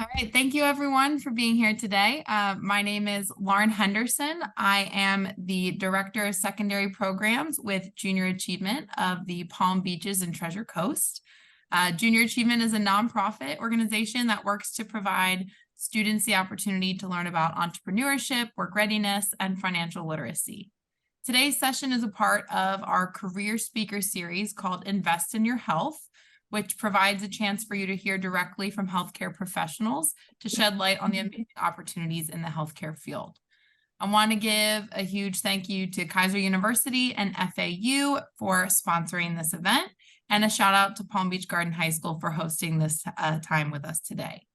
All right, thank you everyone for being here today. My name is Lauren Henderson. I am the Director of Secondary Programs with Junior Achievement of the Palm Beaches and Treasure Coast. Junior Achievement is a nonprofit organization that works to provide students the opportunity to learn about entrepreneurship, work readiness, and financial literacy. Today's session is a part of our career speaker series called Invest in Your Health, which provides a chance for you to hear directly from healthcare professionals to shed light on the amazing opportunities in the healthcare field. I want to give a huge thank you to Kaiser University and FAU for sponsoring this event, and a shout out to Palm Beach Garden High School for hosting this time with us today.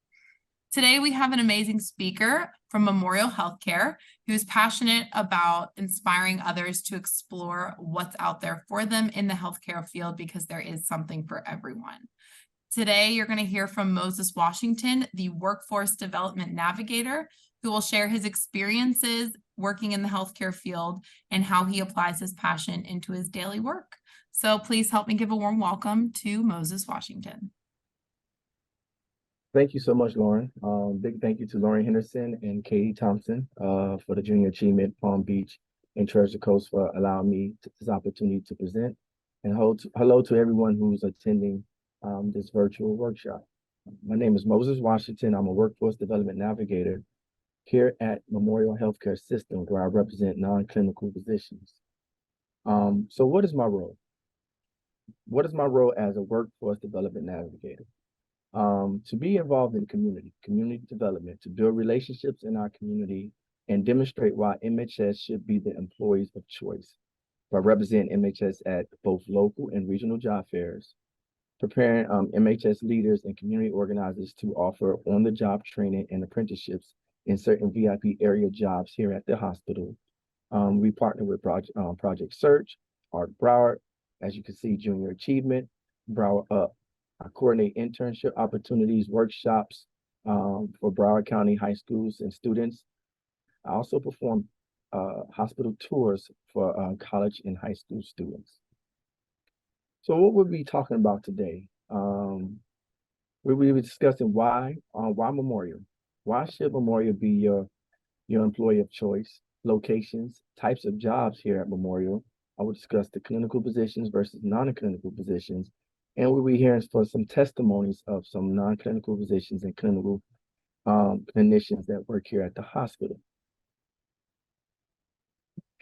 Today, we have an amazing speaker from Memorial Healthcare who's passionate about inspiring others to explore what's out there for them in the healthcare field, because there is something for everyone. Today, you're going to hear from Moses Washington, the Workforce Development Navigator, who will share his experiences working in the healthcare field and how he applies his passion into his daily work. So please help me give a warm welcome to Moses Washington. Thank you so much, Lauren. Big thank you to Lauren Henderson and Katie Thompson for the Junior Achievement Palm Beach and Treasure Coast for allowing me this opportunity to present. And hello to everyone who's attending this virtual workshop. My name is Moses Washington. I'm a Workforce Development Navigator here at Memorial Healthcare System, where I represent non-clinical positions. So what is my role? What is my role as a Workforce Development Navigator? To be involved in community development, to build relationships in our community and demonstrate why MHS should be the employees of choice. I represent MHS at both local and regional job fairs, preparing MHS leaders and community organizers to offer on-the-job training and apprenticeships in certain VIP area jobs here at the hospital. We partner with Project Search, Art Broward, as you can see, Junior Achievement, Broward Up. I coordinate internship opportunities, workshops for Broward County high schools and students. I also perform hospital tours for college and high school students. So what we'll be talking about today, we'll be discussing why Memorial. Why should Memorial be your employee of choice, locations, types of jobs here at Memorial. I will discuss the clinical positions versus non-clinical positions, and we'll be hearing for some testimonies of some non-clinical positions and clinical clinicians that work here at the hospital.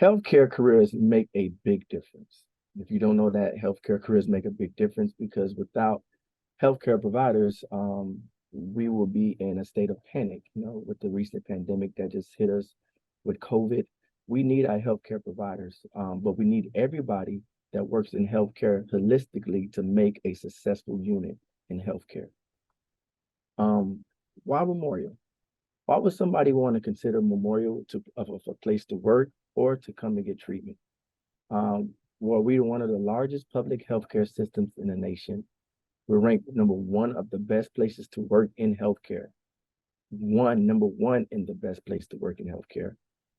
Healthcare careers make a big difference. If you don't know that, healthcare careers make a big difference, because without healthcare providers, we will be in a state of panic, with the recent pandemic that just hit us with COVID. We need our healthcare providers, but we need everybody that works in healthcare holistically to make a successful unit in healthcare. Why Memorial? Why would somebody want to consider Memorial of a place to work or to come and get treatment? Well, we're one of the largest public healthcare systems in the nation. We're ranked number one of the best places to work in healthcare. Number one in the best place to work in healthcare.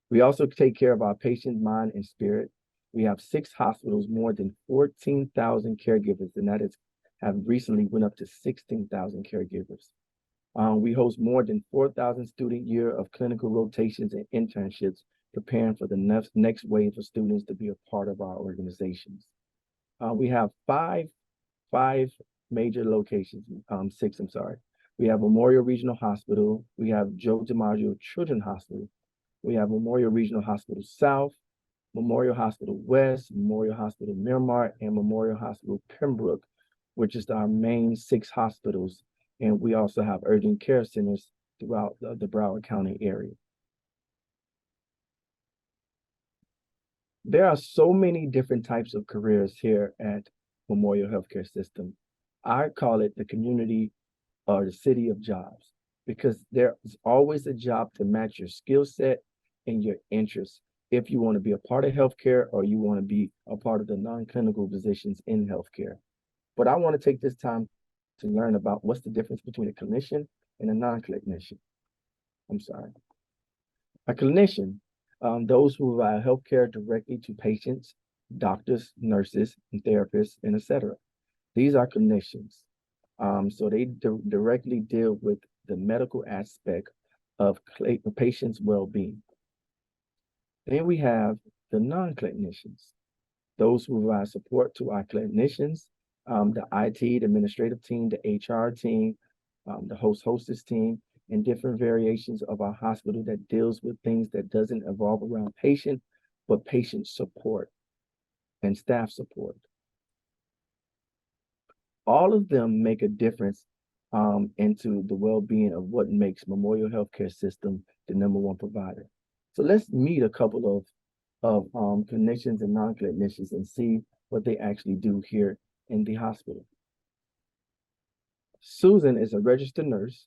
We also take care of our patients' mind and spirit. We have 6 hospitals, more than 14,000 caregivers, and have recently went up to 16,000 caregivers. We host more than 4,000 student year of clinical rotations and internships, preparing for the next wave of students to be a part of our organizations. We have five major locations, 6, I'm sorry. We have Memorial Regional Hospital. We have Joe DiMaggio Children's Hospital. We have Memorial Regional Hospital South, Memorial Hospital West, Memorial Hospital Miramar, and Memorial Hospital Pembroke, which is our main 6 hospitals. And we also have urgent care centers throughout the Broward County area. There are so many different types of careers here at Memorial Healthcare System. I call it the community or the city of jobs, because there's always a job to match your skill set and your interests if you want to be a part of healthcare or you want to be a part of the non-clinical positions in healthcare. But I want to take this time to learn about what's the difference between a clinician and a non-clinician. I'm sorry. A clinician, those who provide healthcare directly to patients, doctors, nurses, and therapists, and etc. These are clinicians. So they directly deal with the medical aspect of patient's well-being. Then we have the non-clinicians, those who provide support to our clinicians, the IT, the administrative team, the HR team, the hostess team, and different variations of our hospital that deals with things that doesn't evolve around patient, but patient support and staff support. All of them make a difference into the well-being of what makes Memorial Healthcare System the #1 provider. So let's meet a couple of clinicians and non-clinicians and see what they actually do here in the hospital. Susan is a registered nurse.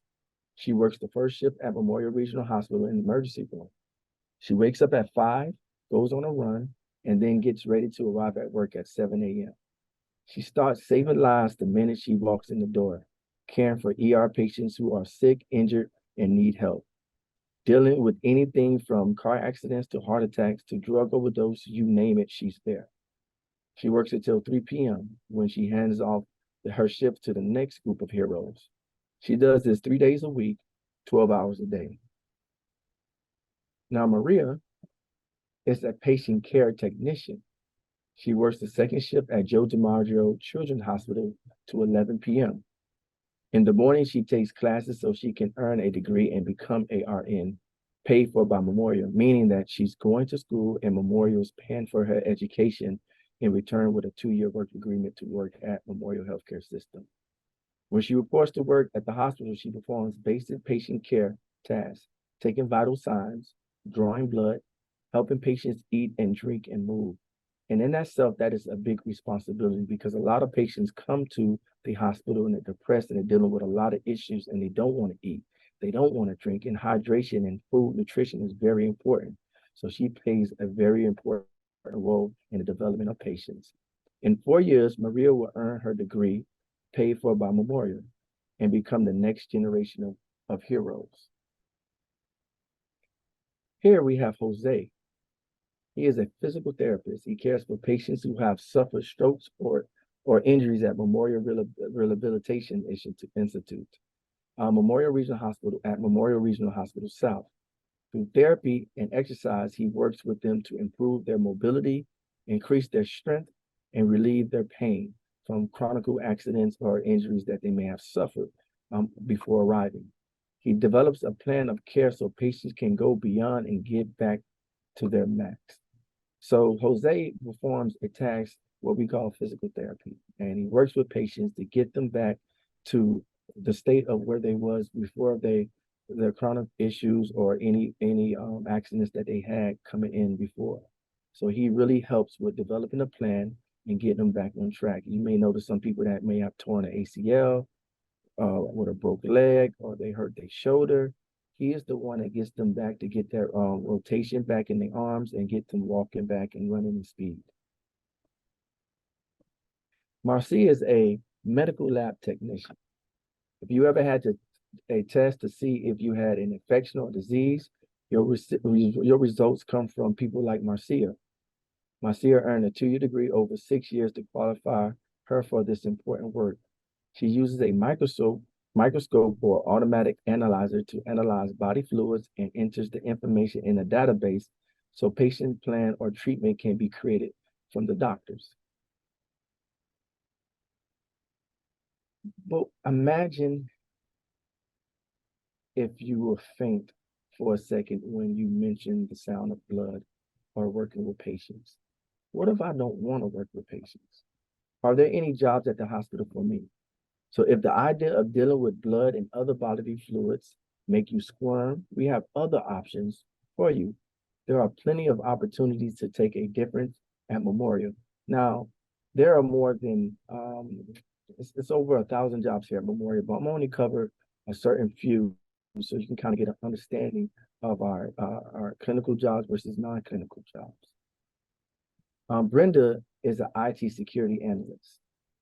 She works the first shift at Memorial Regional Hospital in the emergency room. She wakes up at 5, goes on a run, and then gets ready to arrive at work at 7 a.m. She starts saving lives the minute she walks in the door, caring for ER patients who are sick, injured, and need help. Dealing with anything from car accidents to heart attacks to drug overdose, you name it, she's there. She works until 3 p.m. when she hands off her shift to the next group of heroes. She does this 3 days a week, 12 hours a day. Now, Maria is a patient care technician. She works the second shift at Joe DiMaggio Children's Hospital to 11 p.m. In the morning, she takes classes so she can earn a degree and become a RN, paid for by Memorial, meaning that she's going to school and Memorial's paying for her education in return with a 2-year work agreement to work at Memorial Healthcare System. When she reports to work at the hospital, she performs basic patient care tasks, taking vital signs, drawing blood, helping patients eat and drink and move. And in itself, that is a big responsibility because a lot of patients come to the hospital and they're depressed and they're dealing with a lot of issues and they don't want to eat. They don't want to drink, and hydration and food nutrition is very important. So she plays a very important role in the development of patients. In 4 years, Maria will earn her degree paid for by Memorial and become the next generation of heroes. Here we have Jose. He is a physical therapist. He cares for patients who have suffered strokes or injuries at Memorial Rehabilitation Institute, Memorial Regional Hospital South. Through therapy and exercise, he works with them to improve their mobility, increase their strength, and relieve their pain from chronic accidents or injuries that they may have suffered before arriving. He develops a plan of care so patients can go beyond and get back to their max. So Jose performs a task, what we call physical therapy, and he works with patients to get them back to the state of where they was before their chronic issues or any accidents that they had coming in before. So he really helps with developing a plan and getting them back on track. You may notice some people that may have torn an ACL with a broken leg, or they hurt their shoulder. He is the one that gets them back to get their rotation back in their arms and get them walking back and running in speed. Marcia is a medical lab technician. If you ever had a test to see if you had an infection or disease, your results come from people like Marcia. Marcia earned a 2-year degree over 6 years to qualify her for this important work. She uses a microscope or automatic analyzer to analyze body fluids and enters the information in a database so patient plan or treatment can be created from the doctors. But imagine if you were faint for a second when you mentioned the sound of blood or working with patients. What if I don't want to work with patients? Are there any jobs at the hospital for me? So if the idea of dealing with blood and other bodily fluids make you squirm, we have other options for you. There are plenty of opportunities to take a difference at Memorial. Now, there are more than, it's over 1,000 jobs here at Memorial, but I'm only cover a certain few so you can kind of get an understanding of our clinical jobs versus non-clinical jobs. Brenda is an IT security analyst.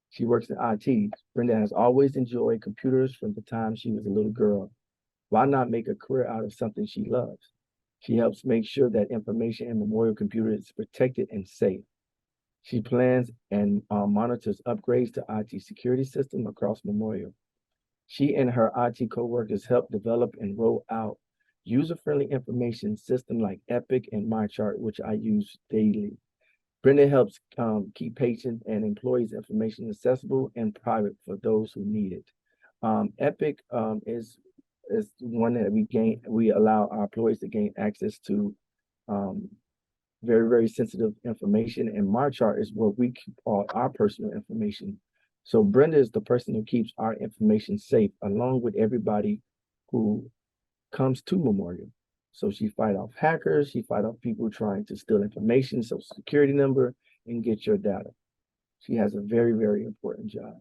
She works in IT. Brenda has always enjoyed computers from the time she was a little girl. Why not make a career out of something she loves? She helps make sure that information in Memorial Computer is protected and safe. She plans and monitors upgrades to IT security system across Memorial. She and her IT coworkers helped develop and roll out user-friendly information system like Epic and MyChart, which I use daily. Brenda helps keep patient and employees' information accessible and private for those who need it. Epic is one that we allow our employees to gain access to um, very sensitive information, and MyChart is where we keep all our personal information. So Brenda is the person who keeps our information safe, along with everybody who comes to Memorial. So she fight off hackers, she fight off people trying to steal information, social security number, and get your data. She has a very important job.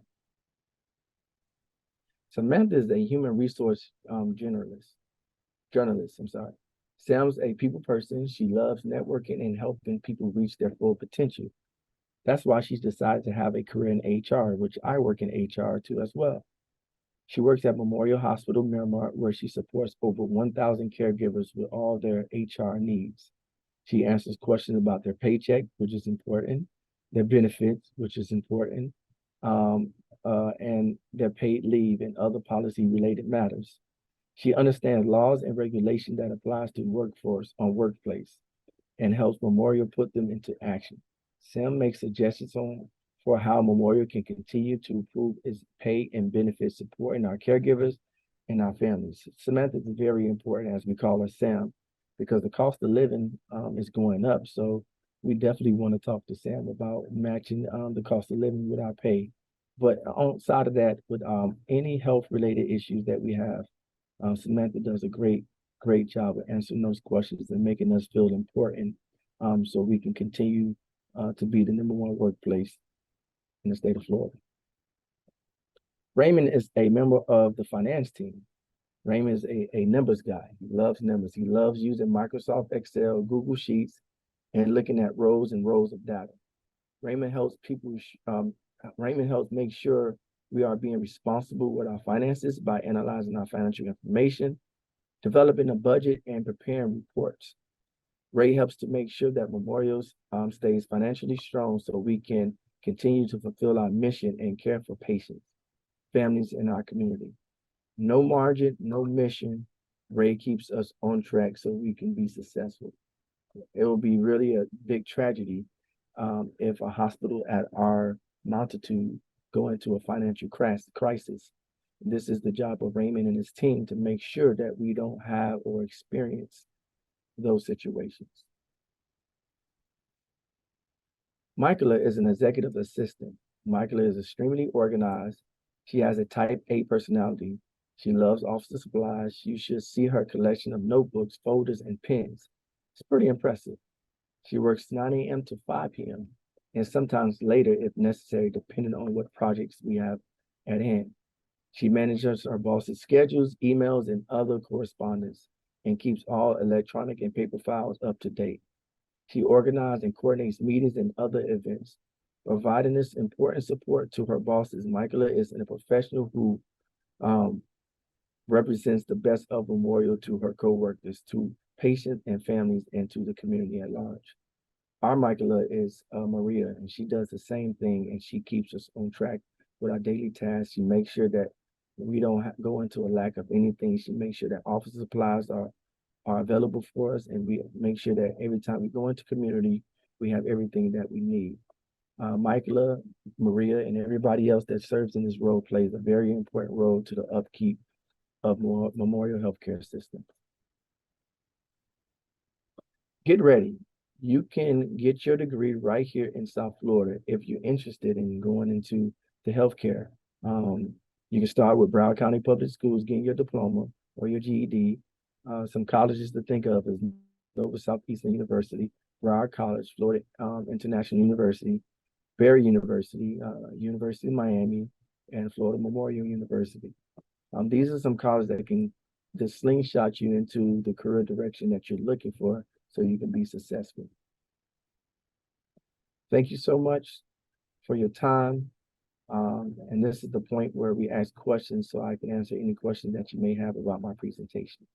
Samantha is a human resource journalist, I'm sorry. Sam's a people person. She loves networking and helping people reach their full potential. That's why she's decided to have a career in HR, which I work in HR too as well. She works at Memorial Hospital, Miramar, where she supports over 1,000 caregivers with all their HR needs. She answers questions about their paycheck, which is important, their benefits, which is important, and their paid leave and other policy-related matters. She understands laws and regulation that applies to workplace and helps Memorial put them into action. Sam makes suggestions for how Memorial can continue to improve its pay and benefit supporting our caregivers and our families. Samantha is very important, as we call her Sam, because the cost of living is going up. So we definitely want to talk to Sam about matching the cost of living with our pay. But on side of that, with any health related issues that we have, Samantha does a great job of answering those questions and making us feel important, so we can continue to be the #1 workplace in the state of Florida. Raymond is a member of the finance team. Raymond is a numbers guy. He loves numbers. He loves using Microsoft Excel, Google Sheets, and looking at rows and rows of data. Raymond helps make sure we are being responsible with our finances by analyzing our financial information, developing a budget, and preparing reports. Ray helps to make sure that Memorials stays financially strong so we can continue to fulfill our mission and care for patients, families in our community. No margin, no mission. Ray keeps us on track so we can be successful. It will be really a big tragedy if a hospital at our altitude go into a financial crisis. This is the job of Raymond and his team to make sure that we don't have or experience those situations. Michaela is an executive assistant. Michaela is extremely organized. She has a type A personality. She loves office supplies. You should see her collection of notebooks, folders, and pens. It's pretty impressive. She works 9 a.m. to 5 p.m. and sometimes later if necessary, depending on what projects we have at hand. She manages her boss's schedules, emails, and other correspondence, and keeps all electronic and paper files up to date. She organizes and coordinates meetings and other events. Providing this important support to her bosses, Michaela is a professional who represents the best of Memorial to her coworkers, to patients and families, and to the community at large. Our Michaela is Maria, and she does the same thing, and she keeps us on track with our daily tasks. She makes sure that we don't go into a lack of anything. She makes sure that office supplies are available for us, and we make sure that every time we go into community, we have everything that we need. Michaela, Maria, and everybody else that serves in this role plays a very important role to the upkeep of Memorial Healthcare System. Get ready. You can get your degree right here in South Florida if you're interested in going into the healthcare. You can start with Broward County Public Schools, getting your diploma or your GED. Some colleges to think of is Nova Southeastern University, Broward College, Florida International University, Barry University, University of Miami, and Florida Memorial University. These are some colleges that can just slingshot you into the career direction that you're looking for so you can be successful. Thank you so much for your time. And this is the point where we ask questions so I can answer any questions that you may have about my presentation.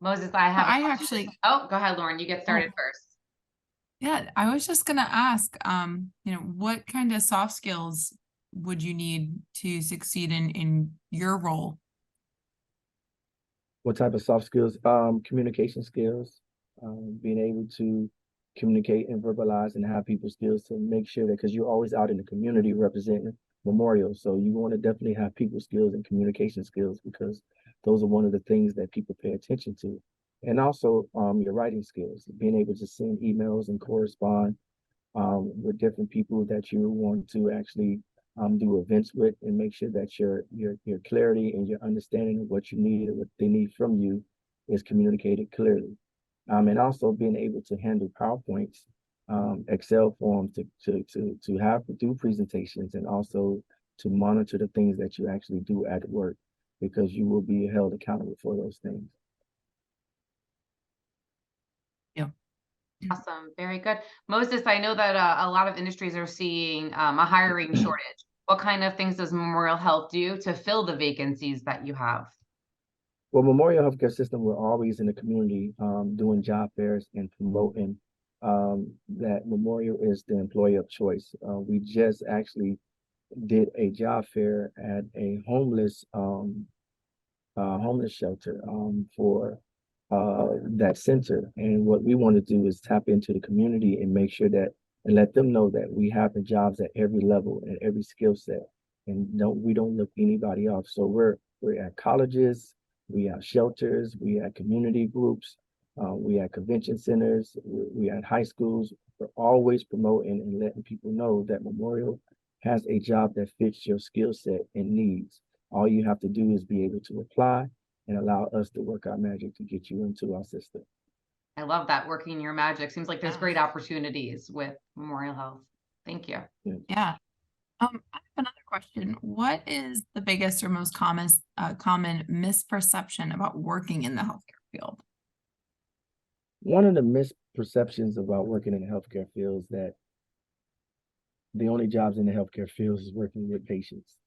Moses, I have. I actually, Oh, go ahead, Lauren. You get started first. yeah, I was just gonna ask, what kind of soft skills would you need to succeed in your role? What type of soft skills? Communication skills, being able to communicate and verbalize and have people skills to make sure that, because you're always out in the community representing Memorial. So you want to definitely have people skills and communication skills, because those are one of the things that people pay attention to. And also your writing skills, being able to send emails and correspond with different people that you want to actually do events with, and make sure that your clarity and your understanding of what you need and what they need from you is communicated clearly. And also being able to handle PowerPoints, Excel forms to have to do presentations, and also to monitor the things that you actually do at work, because you will be held accountable for those things. Awesome. Very good. Moses, I know that a lot of industries are seeing a hiring shortage. What kind of things does Memorial Health do to fill the vacancies that you have? Well, Memorial Healthcare System, we're always in the community doing job fairs and promoting that Memorial is the employer of choice. We just actually did a job fair at a homeless shelter for that center. And what we want to do is tap into the community and make sure that, and let them know that we have the jobs at every level and every skill set, and we don't look anybody off. So we're at colleges, we have shelters, we have community groups, we have convention centers, we have high schools. We're always promoting and letting people know that Memorial has a job that fits your skill set and needs. All you have to do is be able to apply and allow us to work our magic to get you into our system. I love that, working your magic. Seems like there's Yeah. great opportunities with Memorial Health. Thank you. Yeah. I have another question. What is the biggest or most common misperception about working in the healthcare field? One of the misperceptions about working in the healthcare field is that the only jobs in the healthcare field is working with patients,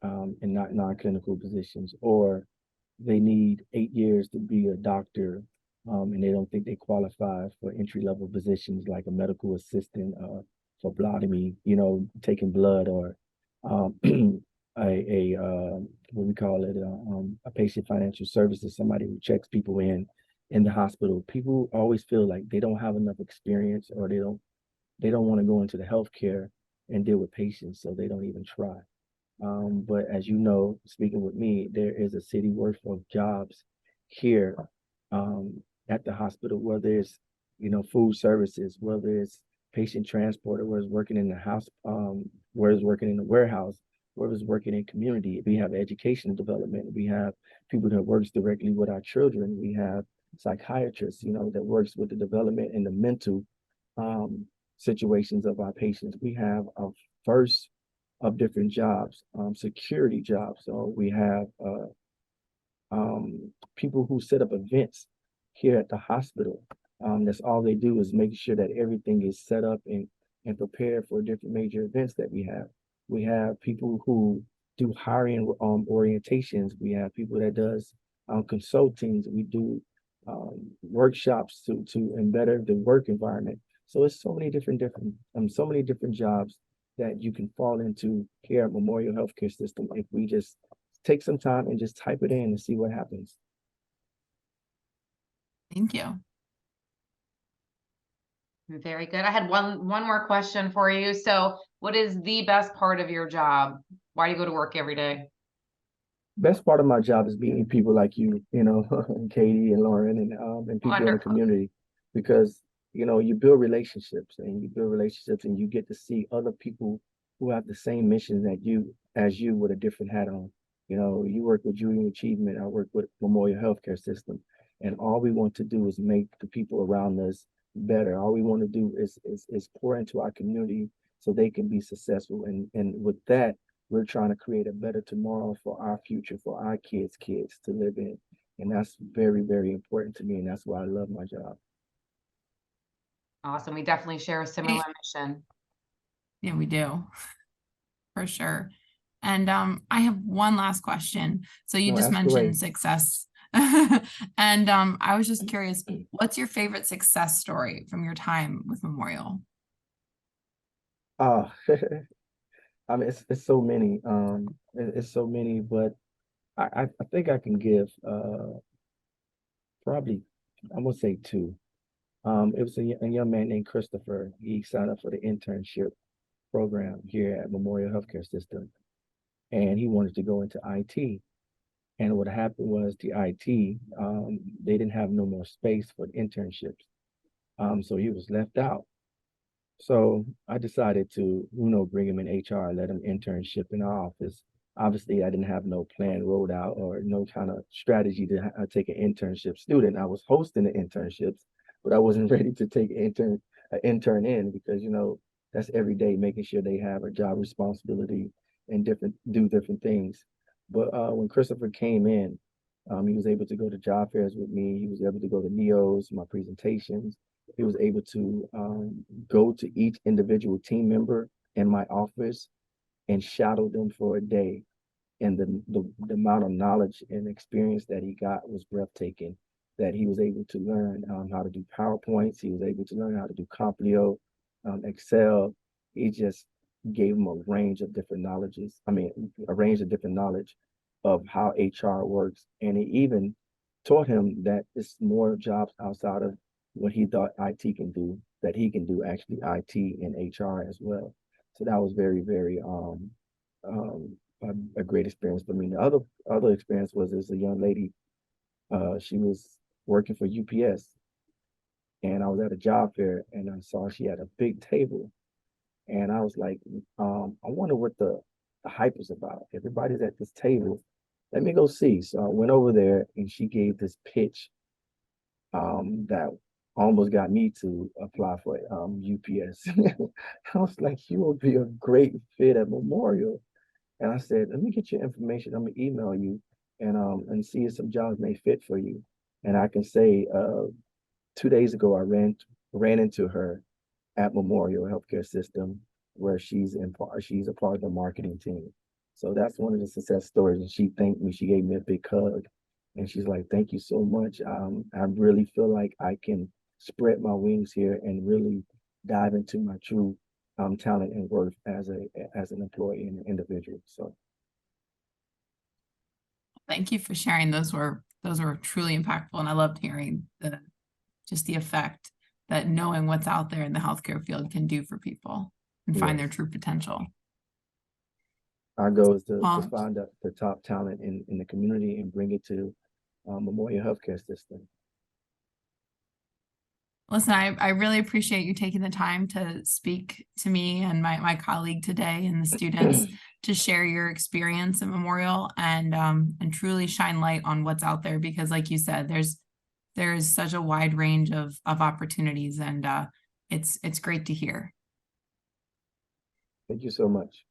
and not non-clinical positions, or they need 8 years to be a doctor, and they don't think they qualify for entry-level positions like a medical assistant, phlebotomy, taking blood, or what we call it, a patient financial services, somebody who checks people in the hospital. People always feel like they don't have enough experience, or they don't want to go into the healthcare and deal with patients, so they don't even try. But as you know, speaking with me, there is a city worth of jobs here at the hospital, whether it's food services, whether it's patient transport, or whether it's working in the house, whether it's working in the warehouse, whether it's working in community. We have education development. We have people that works directly with our children. We have psychiatrists, that works with the development and the mental situations of our patients. We have a first of different jobs, security jobs. So we have people who set up events here at the hospital. That's all they do, is make sure that everything is set up and prepared for different major events that we have. We have people who do hiring orientations. We have people that does consultings. We do workshops to better the work environment. So it's so many different jobs that you can fall into here at Memorial Healthcare System if we just take some time and just type it in and see what happens. Thank you. Very good. I had one more question for you. So what is the best part of your job? Why do you go to work every day? Best part of my job is meeting people like you, and Katie and Lauren and people in the Wonderful. community, because you build relationships and you get to see other people who have the same mission as you with a different hat on. You work with Junior Achievement, I work with Memorial Healthcare System, and all we want to do is make the people around us better. All we want to do is pour into our community so they can be successful. And with that, we're trying to create a better tomorrow for our future, for our kids to live in. And that's very, very important to me. And that's why I love my job. Awesome. We definitely share a similar mission. Yeah, we do. For sure. And I have one last question. So you just mentioned success. And I was just curious, what's your favorite success story from your time with Memorial? I mean, it's so many, it's so many, but I think I can give, probably, I'm gonna say two. It was a young man named Christopher. He signed up for the internship program here at Memorial Healthcare System, and he wanted to go into IT. And what happened was the IT, they didn't have no more space for the internships. So he was left out. So I decided to, bring him in HR, let him internship in our office. Obviously, I didn't have no plan rolled out or no kind of strategy to take an internship student. I was hosting the internships, but I wasn't ready to take an intern in because, that's every day making sure they have a job responsibility and do different things. But when Christopher came in, he was able to go to job fairs with me. He was able to go to NEOs, my presentations. He was able to go to each individual team member in my office and shadow them for a day. And the amount of knowledge and experience that he got was breathtaking. That he was able to learn how to do PowerPoints. He was able to learn how to do Complio, Excel. He just gave him a range of different knowledges. I mean, a range of different knowledge of how HR works. And he even taught him that it's more jobs outside of what he thought IT can do, that he can do actually IT and HR as well. So that was very, very a great experience for me. The other experience was as a young lady, she was working for UPS, and I was at a job fair and I saw she had a big table, and I was like, I wonder what the hype is about. Everybody's at this table. Let me go see. So I went over there and she gave this pitch that almost got me to apply for UPS. I was like, you will be a great fit at Memorial. And I said, let me get your information. I'm gonna email you and see if some jobs may fit for you. And I can say 2 days ago I ran into her at Memorial Healthcare System where she's a part of the marketing team. So that's one of the success stories. And she thanked me. She gave me a big hug. And she's like, thank you so much. I really feel like I can spread my wings here and really dive into my true talent and worth as an employee and an individual. So Thank you for sharing. Those were truly impactful. And I loved hearing the effect that knowing what's out there in the healthcare field can do for people and find their yes, true potential. our goal is to Well, find the top talent in the community and bring it to Memorial Healthcare System. listen, I really appreciate you taking the time to speak to me and my colleague today and the students to share your experience at Memorial and truly shine light on what's out there, because like you said, there's such a wide range of opportunities, and it's great to hear. Thank you so much.